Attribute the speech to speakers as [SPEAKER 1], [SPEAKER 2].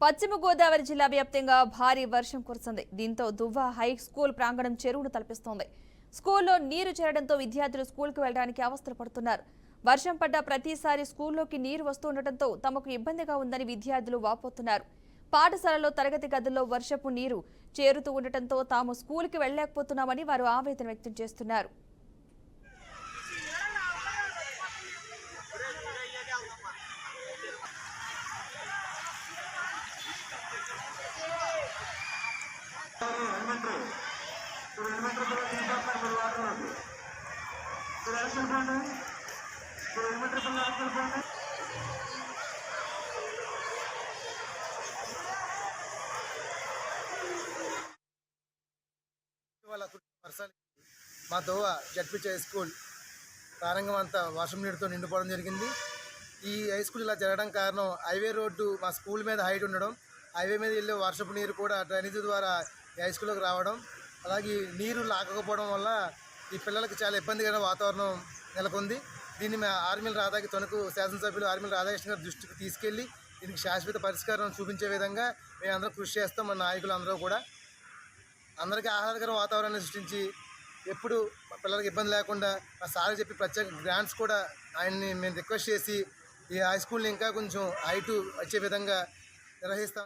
[SPEAKER 1] పశ్చిమ గోదావరి జిల్లా వ్యాప్తంగా భారీ వర్షం కురిసింది. దీంతో దువ్వ హై స్కూల్ ప్రాంగణం చెరువును తలపిస్తోంది. స్కూల్లో నీరు చేరడంతో విద్యార్థులు స్కూల్కు వెళ్లడానికి అవస్థలు పడుతున్నారు. వర్షం పడ్డ ప్రతిసారి స్కూల్లోకి నీరు వస్తుండటంతో తమకు ఇబ్బందిగా ఉందని విద్యార్థులు వాపోతున్నారు. పాఠశాలలో తరగతి గదుల్లో వర్షపు నీరు చేరుతూ ఉండటంతో తాము స్కూల్కి వెళ్లలేకపోతున్నామని వారు ఆవేదన వ్యక్తం చేస్తున్నారు.
[SPEAKER 2] మా దోవ జడ్పీహెచ్ హై స్కూల్ ప్రారంభం అంతా వర్షం నీటితో నిండిపోవడం జరిగింది. ఈ హై స్కూల్ ఇలా జరగడం కారణం హైవే రోడ్డు మా స్కూల్ మీద హైట్ ఉండడం, హైవే మీద వెళ్ళే వర్షపు నీరు కూడా డ్రైనేజీ ద్వారా హై స్కూల్లోకి రావడం, అలాగే నీరు లాగకపోవడం వల్ల ఈ పిల్లలకు చాలా ఇబ్బందికర వాతావరణం నెలకొంది. దీన్ని మేము ఆర్మీల రాధాకి తణుకు శాసనసభ్యులు ఆర్మీల రాధాకృష్ణ గారి దృష్టికి తీసుకెళ్లి దీనికి శాశ్వత పరిష్కారం చూపించే విధంగా మేము అందరం కృషి చేస్తాం. మన నాయకులు అందరూ కూడా అందరికీ ఆహ్లాదకర వాతావరణాన్ని సృష్టించి ఎప్పుడు పిల్లలకి ఇబ్బంది లేకుండా మా సార్ చెప్పి ప్రత్యేక గ్రాంట్స్ కూడా ఆయన్ని మేము రిక్వెస్ట్ చేసి ఈ హై స్కూల్ని ఇంకా కొంచెం హైటు వచ్చే విధంగా నిర్వహిస్తాం.